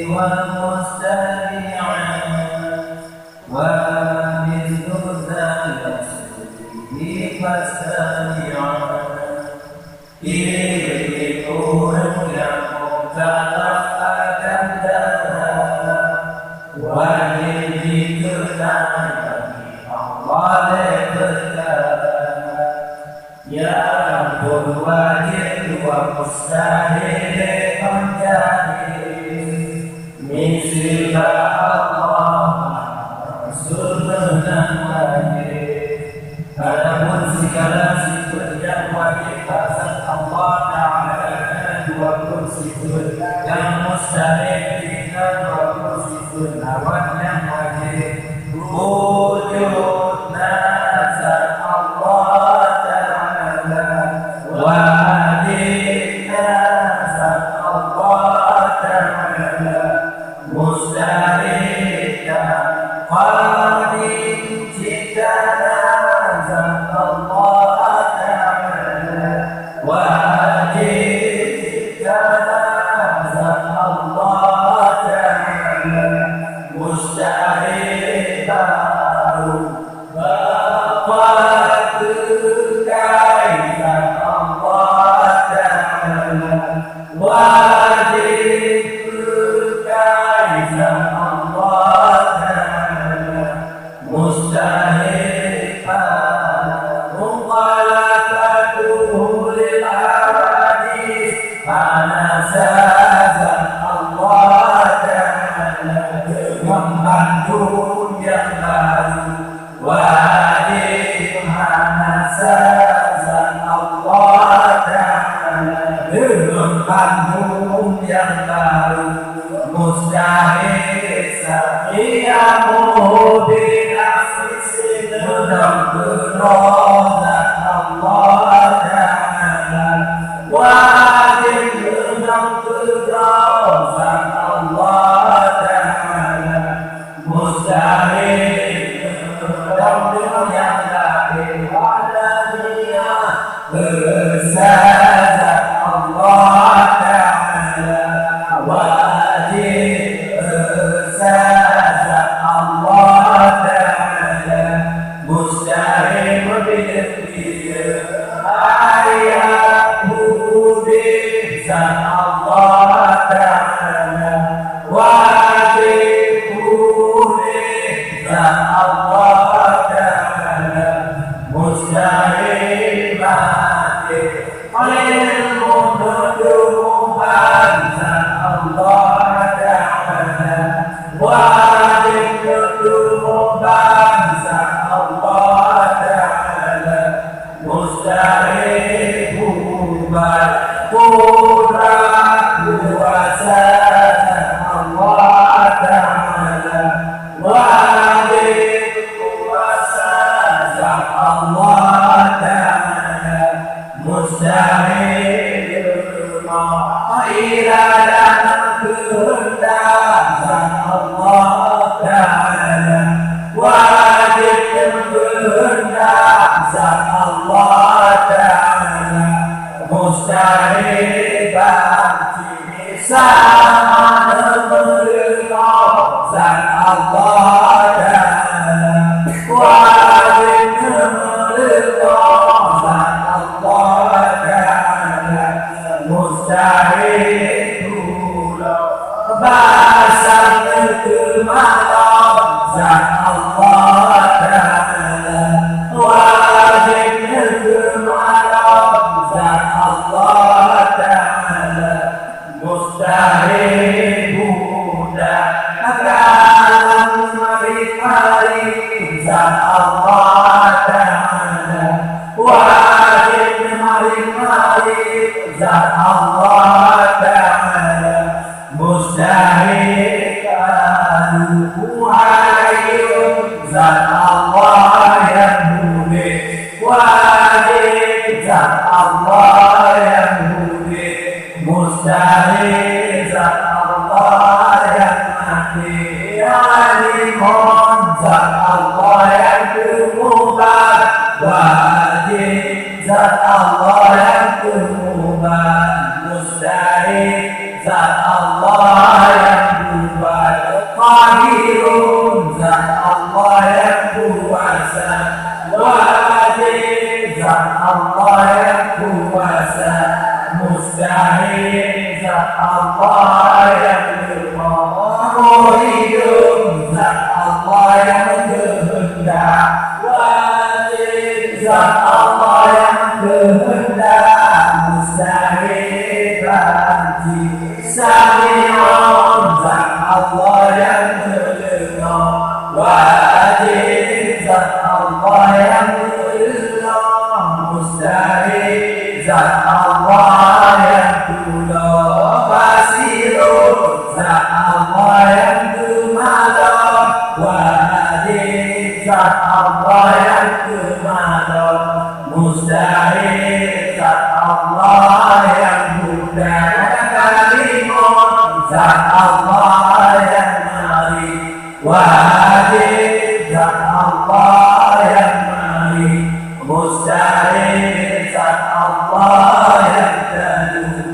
والمستمع ومثل ذلك فاستمع إليه يقوم تتفكر وللذكر الله يأمر واجب ومستحيل مثل الله سبحانه adapun segala sifat yang wajib atas Allah Ta'ala dua sifat yang mustahil dan dua sifat lawan yang wajib wujud nazar Allah Ta'ala wajib nazar Allah Ta'ala mustahil dan qadim jika nazar Allah Ta'ala wajib jika nazar Allah Ta'ala mustahil baru bapak kekaitan Allah Ta'ala wajib kekaitan Allah Ta'ala mustahil mukhalafatuhu lil hadis anasazan Allah Ta'ala membantu yang baru wajib anasazan Allah Ta'ala membantu yang baru mustahil sahiyamu binafsi mudah-mudahan Allah Ta'ala wajib mudah-mudahan Allah Ta'ala mustahil mudah-mudahan yang lahir pada dunia bersazat Allah Ta'ala wajib bersazat Allah Ta'ala mustahil berbeda ayat budi zat Allah Ta'ala wajib budi zat Allah Ta'ala mustahil mati ilmu nuduhan zat Allah Ta'ala wajib nuduhan zat Allah Ta'ala mustahil bubar kudrat kuasa Allah Ta'ala wajib kuasa Allah Ta'ala mustahil iradah kehendak Allah Ta'ala wajib kehendak Allah Ta'ala mustahil banci sama menerima zat Allah Ta'ala wajib menerima zat Allah Ta'ala mustahil pula bahasa kemalam zat Allah Ta'ala wajib kemalam zat Allah Ta'ala mustahil mudah akan mari-mari zat Allah Ta'ala wajib mari-mari zat Allah Ta'ala mustahil wahayun zat Allah yang mulia wajib zat Allah yang mulia mustahil zat Allah yang mati alimun zat Allah yang kemuliaan wajib zat Allah yang kemuliaan mustahil zat Allah yang mustahil zat Allah yang maha hidup, zat Allah yang kehendak, wajib zat Allah yang kehendak, mustahil janji, sami'un zat Allah yang mendengar, wajib zat Allah yang mendengar, mustahil zat Allah yang kula, basirun zat Allah yang kemala, wajib zat Allah yang kemala, mustahil zat Allah yang muda, kalimun zat Allah yang mari, wajib zat Allah yang mari, mustahil zat Allah yang dahulu.